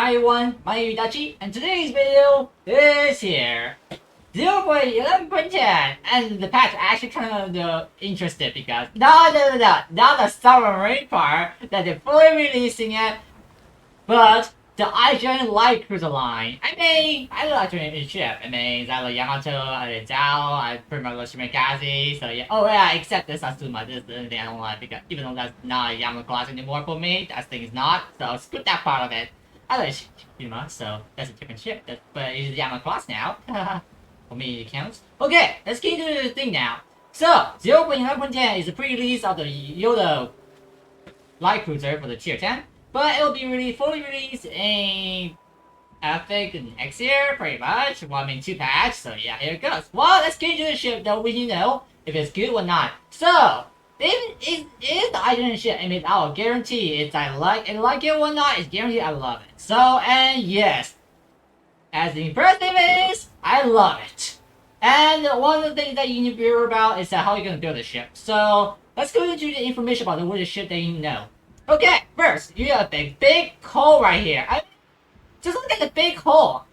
Hi everyone, my name is Dachi, and today's video is here. 0.11.10, and the patch actually kind of interested because not the submarine part that they're fully releasing it, but the IJN Light Cruiser line. I mean, I like to ship. I mean, I like Yamato, I like Zhao, I pretty much love Shimekaze, so yeah. Oh yeah, except this Satsuma, this is the thing I don't like because even though that's not a Yamato class anymore for me, that thing is not, so screw that part of it. I like Shima, so that's a different ship, but it's Yamato class now. For me, it counts. Okay, let's get into the thing now. So, 0.11.10 is a pre-release of the Yodo Light Cruiser for the Tier 10, but it will be fully released in I think next year, pretty much. Well, I mean, 2 patch, so yeah, here it goes. Well, let's get into the ship, though we know if it's good or not. So, if the IJN ship, I mean, I'll guarantee it's I like it or not, it's guaranteed I love it. So, and yes, as impressive is, I love it. And one of the things that you need to be aware about is how you're going to build the ship. So, let's go into the information about the ship that you know. Okay, first, you have a big hole right here. Just look at the big hole.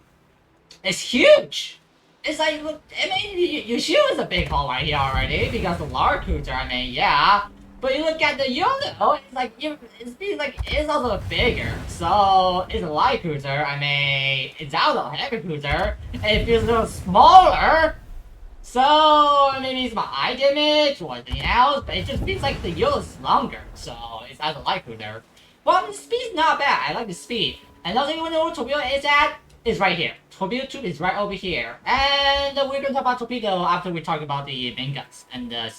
It's huge. It's like, I mean, your shoe is a big hole right here already because the large cruiser, I mean, yeah. But you look at the Yodo, it's like, it's also bigger. So, it's a light cruiser, I mean, it's also a heavy cruiser. And it feels a little smaller. So, maybe it's my eye damage or anything else, but it just feels like the Yodo is longer. So, it's as a light cruiser. Well, the speed's not bad. I like the speed. Another thing you want to know where torpedo is at is right here. Torpedo tube is right over here. And we're going to talk about torpedo after we talk about the main guns and the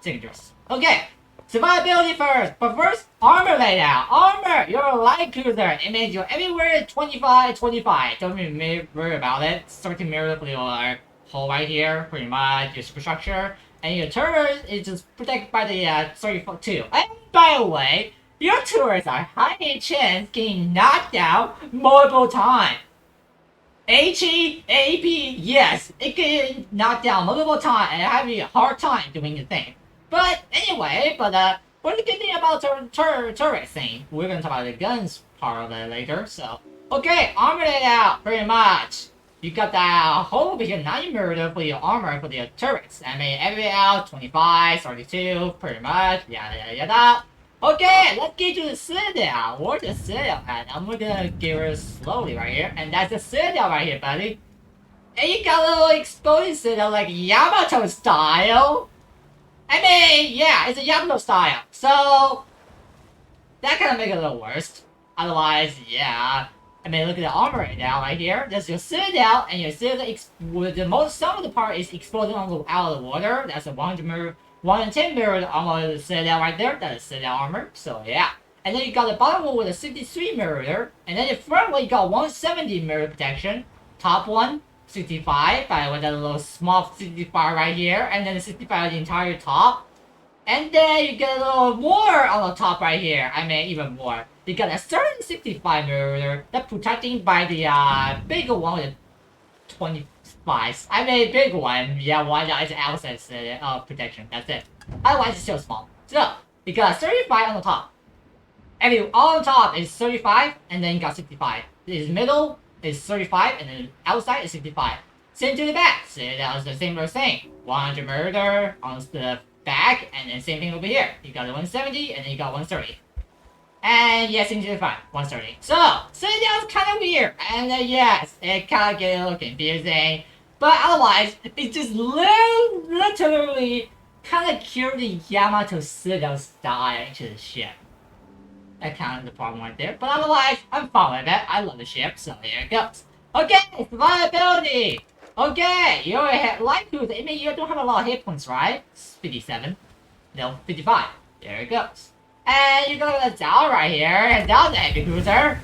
signatures. Okay, survivability first. But first, armor layout. Armor, you're a light cruiser. It means you're everywhere 25, 25. Don't even worry about it. Starting mirror for your hole right here, pretty much, your superstructure. And your turret is just protected by the 32. And by the way, your turrets are high chance getting knocked out multiple times. HE, AP, yes, it get knocked down multiple times and having a hard time doing the thing. But anyway, what the good thing about turret thing, we're gonna talk about the guns part of it later, so. Okay, armor layout, pretty much. You got that hole over here, 90 murder for your armor for the turrets. I mean, every out, 25, 32, pretty much, yada yada. Okay, let's get to the citadel. Where's the citadel at? I'm gonna give her slowly right here. And that's the citadel right here, buddy. And you got a little exposed citadel like Yamato style. I mean, yeah, it's a Yamato style. So, that kind of make it a little worse. Otherwise, yeah. I mean, look at the armor right now, right here. There's your citadel, and your citadel, some of the part is exploding out of the water. That's a 110 mirror armor citadel right there. That is citadel armor. So yeah. And then you got the bottom one with a 63 mirror. And then the front one you got 170 mirror protection. Top one, 65. By the way, that little small 65 right here. And then the 65 the entire top. And then you get a little more on the top right here. I mean, even more. You got a certain 65 mirror that's protecting by the bigger one with 25. I mean, big one. Yeah, why not? It's outside protection. That's it. Otherwise, it's still small. So, you got 35 on the top. On the top is 35, and then you got 65. This middle is 35, and then outside is 65. Same to the back. So that was the same thing. 100 murder on the back, and then same thing over here. You got the 170, and then you got 130. And yes, into the front, 130. So, that was kind of weird. And yes, it kind of get a little confusing. But otherwise, it just literally kind of cured the Yamato Citadel style into the ship. That kind of the problem right there. But otherwise, I'm fine with it. I love the ship, so here it goes. Okay, survivability. Okay, you're a light cruiser. I mean, you don't have a lot of hit points, right? 57. No, 55. There it goes. And you got the Zhao right here, and Zhao's the heavy cruiser.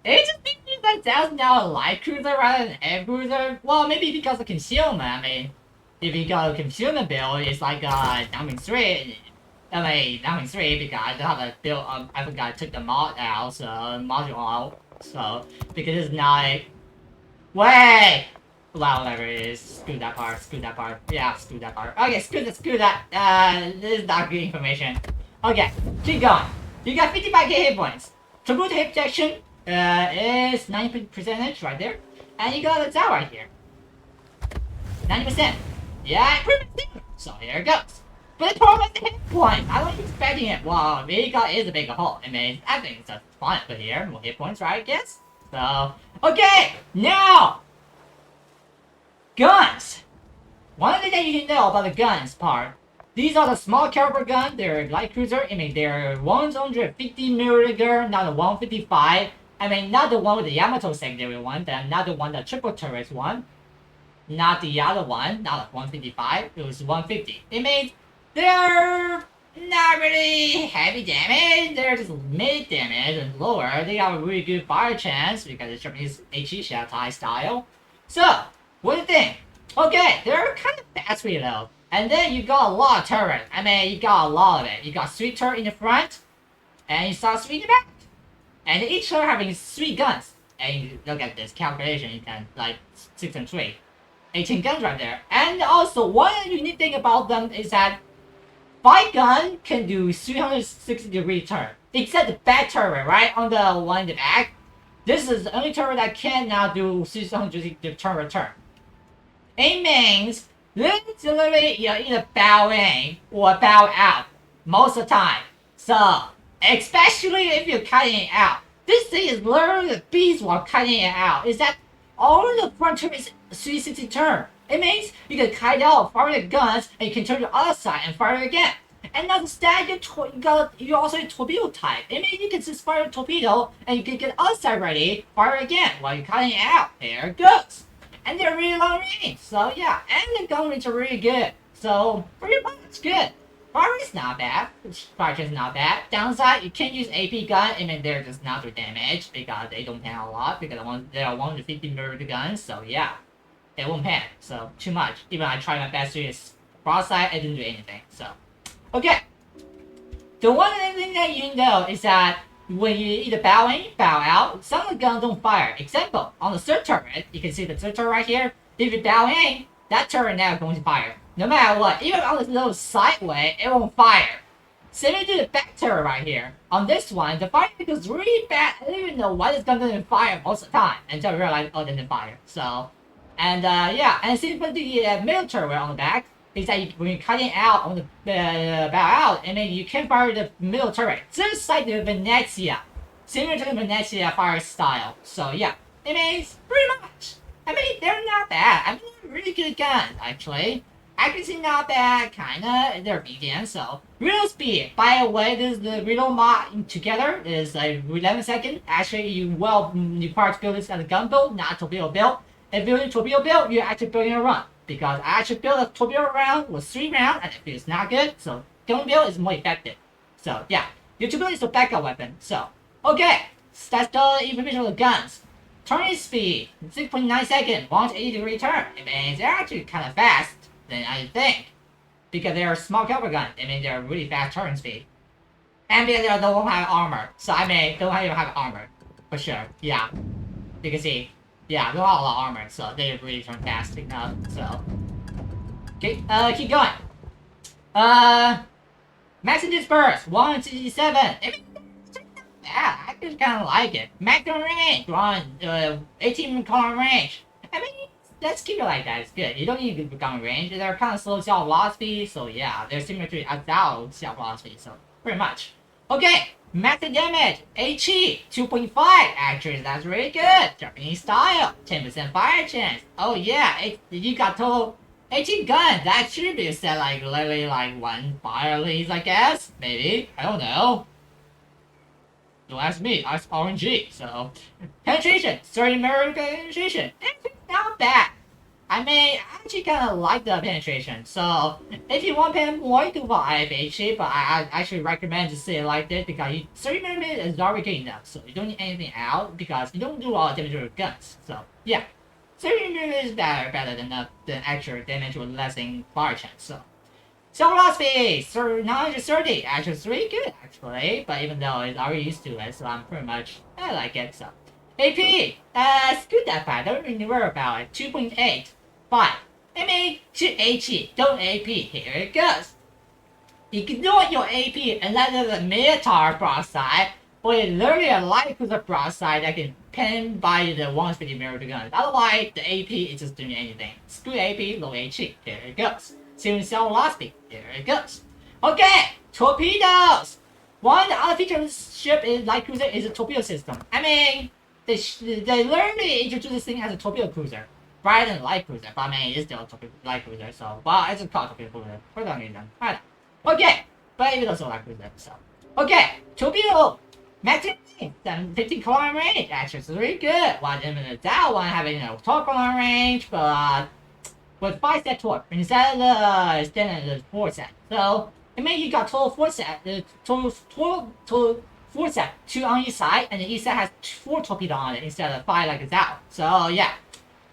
It just means that Zhao's now a light cruiser rather than a heavy cruiser. Well, maybe because of concealment. I mean, if you got a concealment build, it's like Diamond 3. I mean, Diamond 3 because I don't have a build. I forgot I took the mod out, so module out. So because it's not. Wait. Well, whatever it is, screw that part, screw that part. Yeah, screw that part. Okay, screw that. This is not good information. Okay, keep going. You got 55k hit points. Tribute hit protection is 90% right there. And you got a tower right here. 90%. Yeah, improvement. So here it goes. But the problem is the hit point. I wasn't expecting it. Well, Vega is a bigger hole. I mean, I think it's just fun to put here. More hit points, right? I guess. So, okay, now guns. One thing that you can know about the guns part. These are the small caliber gun. They're light cruiser. I mean, they're 150mm, not the 155. I mean, not the one with the Yamato secondary one. Not the one the triple turret one. Not the other one. Not the 155. It was 150. It means they're not really heavy damage. They're just mid damage and lower. They have a really good fire chance because it's Japanese HE shell tie style. So, what do you think? Okay, they're kind of fast reload. And then you got a lot of turret. I mean, you got a lot of it. You got 3 turret in the front, and you saw 3 in the back. And each turret having 3 guns. And you look at this calculation, you can, like, 6 and 3. 18 guns right there. And also, one unique thing about them is that 5 gun can do 360-degree turn. Except the back turret, right? On the one in the back. This is the only turret that can now do 360 turn return. It means literally you're either bow in or bow out most of the time. So, especially if you're cutting it out. This thing is literally the beast while cutting it out. Is that all the front turn is 360 turn. It means you can cut it out, fire the guns, and you can turn to the other side and fire it again. And not instead, you also a torpedo type. It means you can just fire a torpedo and you can get the other side ready, fire again while you're cutting it out. There it goes. And they're really long range. So yeah, and the gun range are really good. So pretty much good. Fire is not bad. Fire is not bad. Downside, you can't use AP gun. I mean, they're just not do damage because they don't pan a lot because they are 150mm guns. So yeah, it won't pan. So too much. Even I tried my best to use broadside, I didn't do anything. So okay. The one thing that you know is that when you either bow in, bow out, some of the guns don't fire. Example, on the third turret, you can see the third turret right here. If you bow in, that turret now is going to fire. No matter what, even on this little sideway, it won't fire. Same to the back turret right here. On this one, the fire is really bad. I don't even know why this gun doesn't fire most of the time until I realized, oh, it didn't fire. So, and yeah, and same for the middle turret on the back. Is that when you're cutting out on the bow out, and then you can fire the middle turret. Just like the Venezia. Similar to the Venezia fire style. So yeah, it means pretty much. I mean, they're not bad. I mean, they're really good guns, actually. Accuracy not bad, kinda. They're medium, so. Reload speed. By the way, this is the reload mod together. It is 11 seconds. Actually, you require to build this as a gun build, not a torpedo build. If you're building a torpedo build, you're actually building a run. Because I actually built a torpedo round with 3 rounds and it feels not good, so gun build is more effective. So yeah, your torpedo is a backup weapon. So okay, that's the information of the guns. Turning speed 6.9 seconds, 180-degree turn. It means they're actually kind of fast than I think, because they're a small caliber gun. I mean they're really fast turn speed, and because they don't have armor. So I mean don't even have armor for sure. Yeah, you can see. Yeah, they don't have a lot of armor, so they really turn fast enough, so. Okay, keep going. Maximum disperse, 167. I mean, yeah, I just kinda like it. Maximum range, 18 kilometer range. I mean, let's keep it like that, it's good. You don't need to become range, they're kinda slow shell velocity, so yeah, they're similar to Azao shell velocity, so pretty much. Okay, max damage, HE, 2.5, actually that's really good. Japanese style, 10% fire chance. Oh yeah, you got total 18 guns, that should be set like literally like 1 fire leads I guess, maybe, I don't know. Don't ask me, ask RNG, so. Penetration, 30mm penetration, it's not bad. I mean, I actually kind of like the penetration, so if you want pen more, you can buy HE, but I actually recommend to say it like this because 30mm is already good enough, so you don't need anything out because you don't do all the damage with your guns. So yeah, 30mm is better than actual damage with less than fire chance. So shell velocity, 930, actually it's really good actually, but even though it's already used to it, so I'm pretty much I like it. So AP, screw that fact. Don't really worry about it. 2.8. Fine. I mean, to HE, don't AP. Here it goes. Ignore your AP and let the Minotaur broadside, or literally a light cruiser broadside that can pen by the 150 mirror guns. Otherwise, the AP is just doing anything. Screw AP, low HE. Here it goes. Searing cell velocity. Here it goes. Okay, torpedoes. One other feature of this ship is light cruiser is a torpedo system. I mean, they literally introduced this thing as a torpedo cruiser rather than light cruiser. But I mean, it's still a torpedo light cruiser, so well, it's a called torpedo cruiser for some reason. I don't know. Okay, but even also light cruiser, so okay, torpedo maximum 15 kilometer range. Actually, it's really good. While that one having 12 kilometer range, but with 5-set torque instead of the standard 4-set. So it means you got total 4-set, total 4-set, 2 on each side, and each set has 4 torpedo on it instead of 5 like that. So yeah,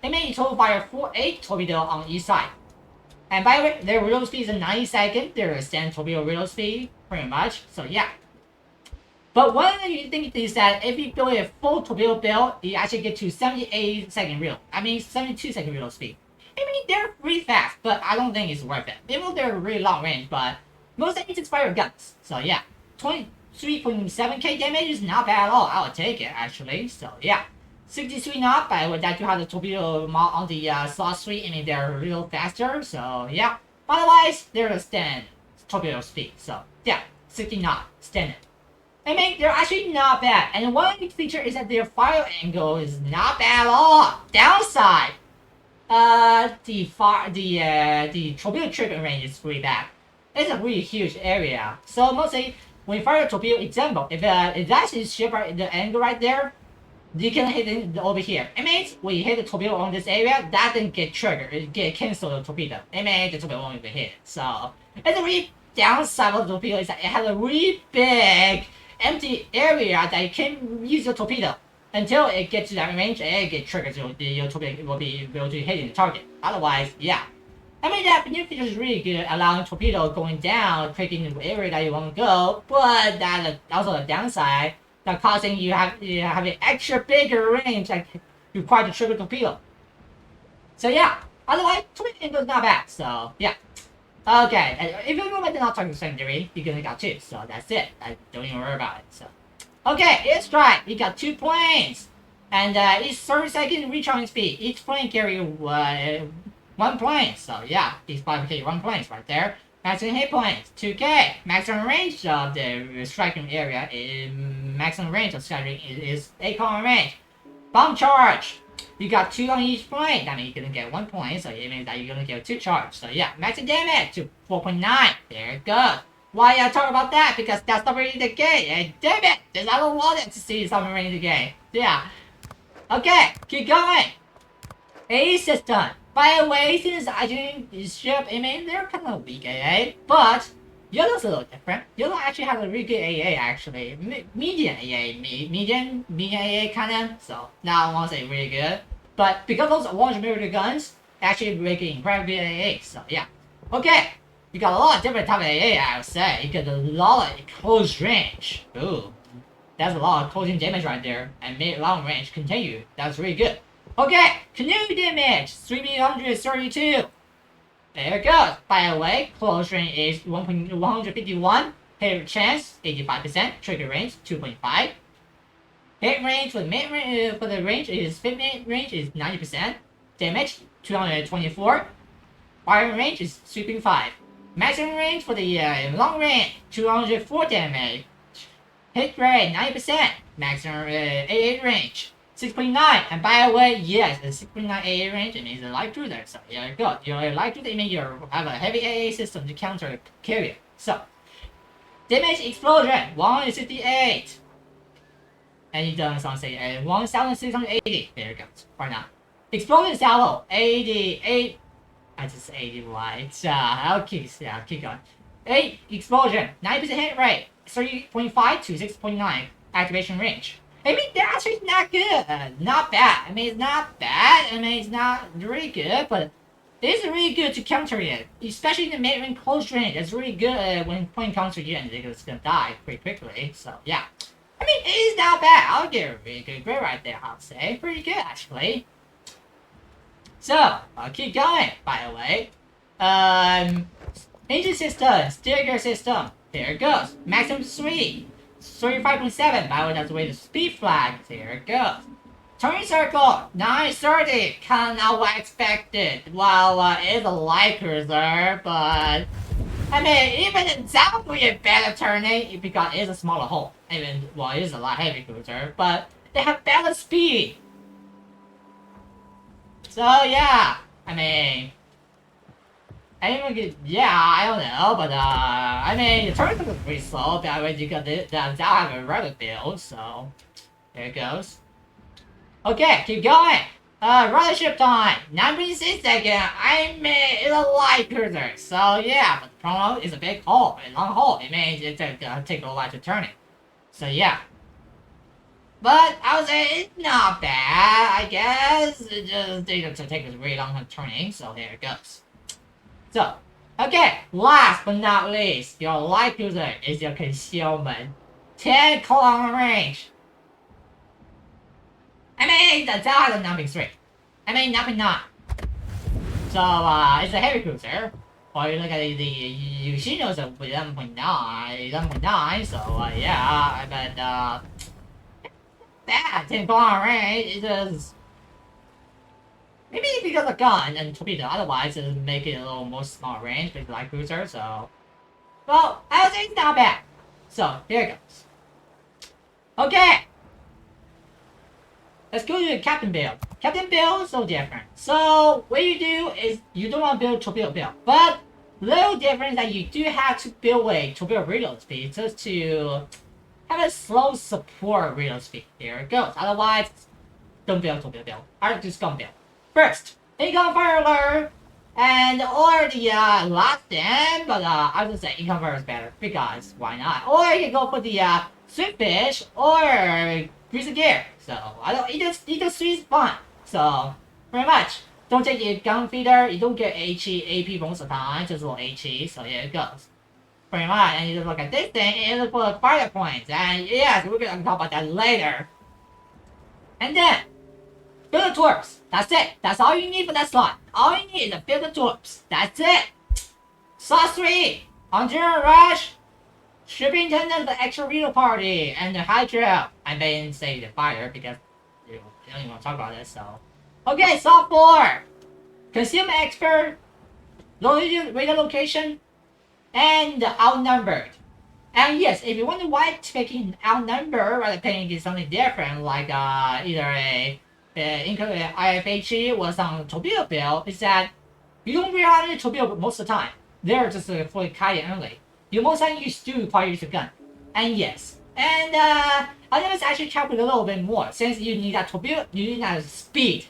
it means you total fire 8 torpedo on each side. And by the way, their reload speed is 90 seconds. Their standard torpedo reload speed, pretty much. So yeah. But one of the things is that if you build a full torpedo build, you actually get to 78-second reload. I mean 72-second reload speed. I mean, they're really fast, but I don't think it's worth it. Even though they're really long range, but most of it's fire guns. So yeah, 23.7k damage is not bad at all. I would take it actually. So yeah, 63 knot, but that you have the torpedo mod on the slot 3. I mean, they're a little faster. So yeah, otherwise they're the standard torpedo speed. So yeah, 60 knot standard. I mean, they're actually not bad. And one big feature is that their fire angle is not bad at all. Downside. The torpedo trigger range is pretty bad. It's a really huge area. So mostly when you fire a torpedo, example, if that's his ship right the angle right there, you can hit it over here. It means when you hit the torpedo on this area, that didn't get triggered. It get cancel the torpedo. It means the torpedo won't even hit. So it's a really downside of the torpedo is that it has a really big empty area that you can use your torpedo. Until it gets to that range and it gets triggered, so your torpedo will be able to hit the target. Otherwise, yeah. I mean, that new feature is really good, allowing torpedo going down, picking the area that you want to go, but that also the downside, that causing you have an extra bigger range that requires to trigger torpedo. So yeah, otherwise, torpedo is not bad, so yeah. Okay, and if you know they're not talking secondary, you're gonna got 2, so that's it. I don't even worry about it, so. Okay, airstrike. You got 2 planes, and each 30-second recharging speed. Each plane carry 1 plane. So yeah, these 5 carry 1 planes right there. Maximum hit points 2k. Maximum range of the striking area is striking is 8 kilometer range. Bomb charge. You got 2 on each plane. That means you're gonna get 1 point. So it means that you're gonna get 2 charge. So yeah, maximum damage to 4.9. There it goes. Why I talk about that? Because that's not really the game. And damn it! Because I don't want it to see something in the game. Yeah. Okay, keep going. AA system. By the way, since IJN ship, I mean, they're kind of weak AA, but Yodo's a little different. Yodo actually has a really good AA, actually. Median AA. Median AA kind of. So, now I won't say really good. But because those orange mirror guns, actually really incredibly good AA. So, yeah. Okay. You got a lot of different type of AA, I would say. You got a lot of close range. Ooh. That's a lot of closing damage right there. And mid-long range continue. That's really good. Okay, canoe damage, 332. There it goes. By the way, close range is 151. Hit chance, 85%. Trigger range, 2.5. Hit range for the range is 90%. Damage, 224. Fire range is 3.5. Maximum range for the long range, 204 damage. Hit rate, 90%. Maximum AA range, 6.9. And by the way, yes, the 6.9 AA range, it means a light cruiser. So here you go. Your light cruiser, it means you have a heavy AA system to counter a carrier. So, damage explosion, 168. And it does say 1,680. There it goes. Right now. Explosion salvo, 88. I just 80 wide. I'll keep going. 8 explosion, 90% hit rate, 3.5 to 6.9 activation range. I mean, they're actually not good. Not bad. I mean, it's not bad. I mean, it's not really good, but it's really good to counter it. Especially in the mid-range close range. It's really good when point counter you and it's gonna die pretty quickly. So, yeah. I mean, it's not bad. I'll give it a really good grade right there, I'll say. Pretty good, actually. So, I'll keep going, by the way. Engine system, steering gear system. Here it goes. Maximum 3. 35.7. By the way, that's the way the speed flag. Here it goes. Turning circle, 930. Kind of what I expected. Well, it's a light cruiser, but... I mean, even that would be a better turning because it's a smaller hole. Even, well, it is a lot heavy cruiser, but they have better speed. So, yeah. I mean... I don't know, but I mean, the turn is pretty slow, but I mean, you got that have a rudder build, so there it goes. Okay, keep going. Rudder ship time, 9.6 seconds. I mean, it's a light cruiser, so yeah, but the problem is a big hole, a long hole. It means it's gonna take a while to turn it. So yeah. But I would say it's not bad, I guess. It just takes a really long time turning, so here it goes. So, okay, last but not least, your light cruiser is your concealment. 10 kilometer range. I mean, the Zao has a 9.3. I mean, 9.9. So, it's a heavy cruiser. Or you look at the Yoshino's a 11.9, so, yeah, but, that 10 kilometer range is just... Maybe because of gun and torpedo, otherwise it would make it a little more small range with light cruiser, so... Well, I would say it's not bad. So, here it goes. Okay! Let's go to the captain build. Captain build is so different. So, what you do is, you don't want to build torpedo build, but little difference that you do have to build a torpedo reload speed just to have a slow support reload speed. Here it goes. Otherwise, don't build torpedo build. Or just gun build. First, income fire alert, and or the last stand, but I would say income fire is better because why not? Or you can go for the swift fish or greasy gear. So I don't either three is fun. So pretty much, don't take your gun feeder. You don't get HE AP most of the time, just a little HE. So here it goes. Pretty much, and you just look at this thing and look for the fire points. And yes, we're gonna talk about that later. And then. Build the torps. That's it. That's all you need for that slot. All you need is a build the torps. That's it. Slot 3. On General Rush. Shipping attendant, the extra reload party, and the hydro. I didn't say the fire because you don't even want to talk about this, so. Okay, slot 4. Consume expert. Radar location. And outnumbered. And yes, if you wonder why picking outnumbered rather picking something different, like either a IFHE or some torpedo build, is that you don't rely on the torpedo most of the time. They're just fully kited only. You most likely do require use of gun. And yes. And others actually calculate a little bit more since you need that torpedo, you need that speed.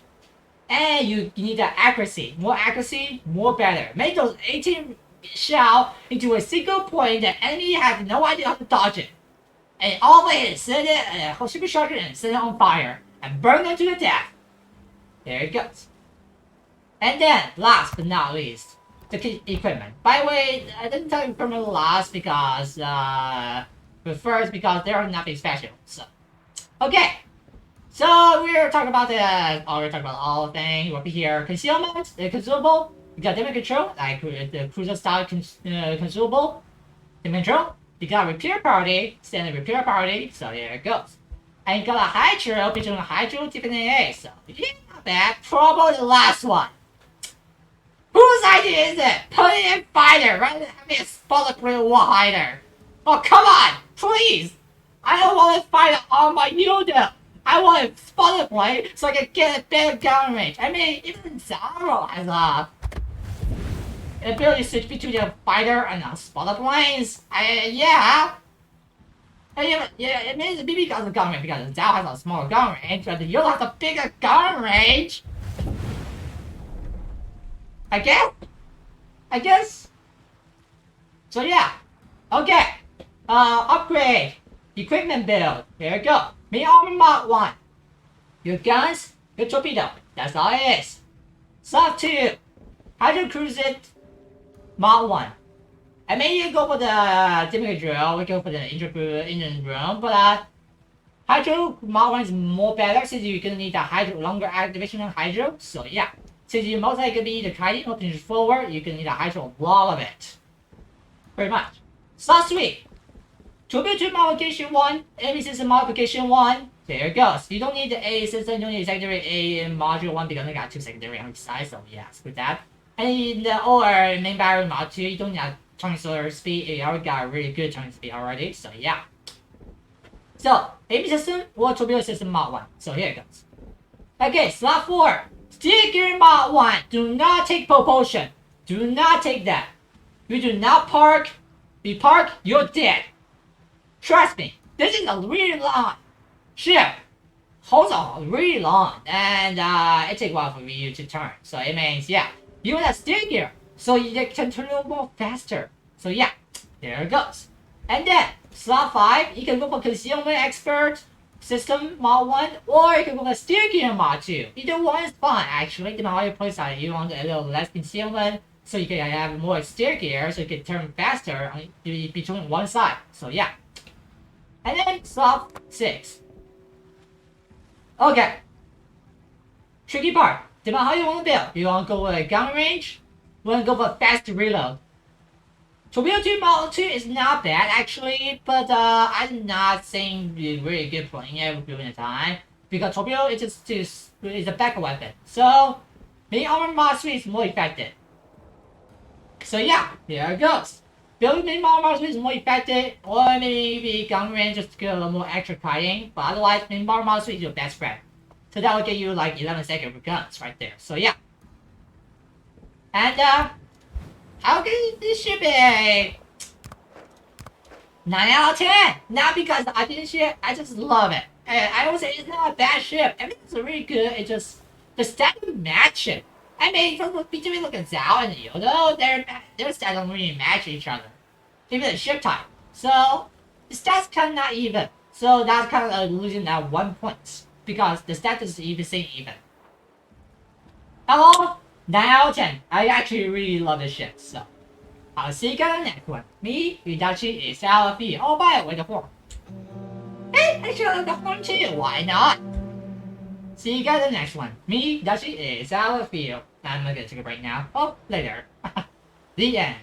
And you need that accuracy. More accuracy, more better. Make those 18 shell into a single point that enemy has no idea how to dodge it. And all the way set it, super shotgun and set it on fire. And burn them to the death. There it goes. And then, last but not least, the equipment. By the way, I didn't tell you equipment last because, but first because they're nothing special. So, okay. So we're talking about we're talking about all the things over here. Concealment, the consumable. You got damage control, like the cruiser style consumable. Damage control. You got repair party, standard repair party. So there it goes. And you got a hydro between a hydro T10 IJN. So yeah, not bad. Probably the last one. Whose idea is it? Put it in fighter rather than having a spoiler plate wall hider. Oh come on, please! I don't want to fight on my Yodo. I want a spoiler plate so I can get a better gun range. I mean, even Zaro has an ability to switch between a fighter and a spoiler planes. Yeah. Yeah, it means the BB gun has a gun range because Zao has a smaller gun range, but the Yodo has a bigger gun range. I guess. So yeah. Okay. Upgrade. Equipment build. Here we go. Main armor mod 1. Your guns, your torpedo. That's all it is. Sub 2. Hydro cruiser mod 1. I mean you go for the typical drill, we go for the engine room, but Hydro Mod 1 is more better since you're gonna need a hydro longer activation on hydro. So yeah. Since you most likely gonna be either kiting or pushing forward, you're gonna need a hydro a lot of it. Pretty much. Slot 3. Torpedo 2 modification 1, enemy system modification 1. There it goes. You don't need the A system, you don't need secondary A in module 1 because I got 2 secondary on each side, so yeah, screw that. And in the or main battery mod 2, you don't need a turning speed, you already got a really good turning speed already, so yeah. So, enemy system or torpedo system mod 1. So here it goes. Okay, slot 4. Steer gear mod 1. Do not take propulsion. Do not take that. You do not park. If you park, you're dead. Trust me, this is a really long ship. Holds on really long, and it takes a while for you to turn. So it means, yeah, you want to steer gear, so you can turn it more faster. So yeah, there it goes. And then slot 5, you can go for concealment expert system mod 1, or you can go for steer gear mod 2. Either one is fine actually. Depending on how you play side, you want a little less concealment, so you can have more steer gear, so you can turn faster between one side. So yeah. And then slot 6. Okay. Tricky part. Depending on how you want to build. You want to go with a gun range? You want to go for fast reload. Torpedo 2 Model 2 is not bad actually, but I'm not saying it's really good playing it during the time. Because Torpedo is a backup weapon. So, the Armor Mod 3 is more effective. So yeah, here it goes. Building main Mod 3 is more effective, or maybe gun range just to get a little more extra kiting, but otherwise main Mod 3 is your best friend. So that will get you like 11 seconds of guns right there. So yeah. And how can this ship be a 9 out of 10? Not because I didn't ship, I just love it. And I would say it's not a bad ship. Everything's really good. It just the stats don't match it. I mean, between looking Zhao and Yodo, their stats don't really match each other. Even the ship type. So the stats kind of not even. So that's kind of losing that 1 point because the stats is even same even. Hello, 9 out of 10. I actually really love this ship. So I'll see you guys in the next one. Me, Yudachi, is out of here. Oh, by the way, the horn. Hey, I should have the horn too. Why not? See you guys in the next one. Me, Dashi, is out of here. I'm gonna take a break now. Oh, later. The end.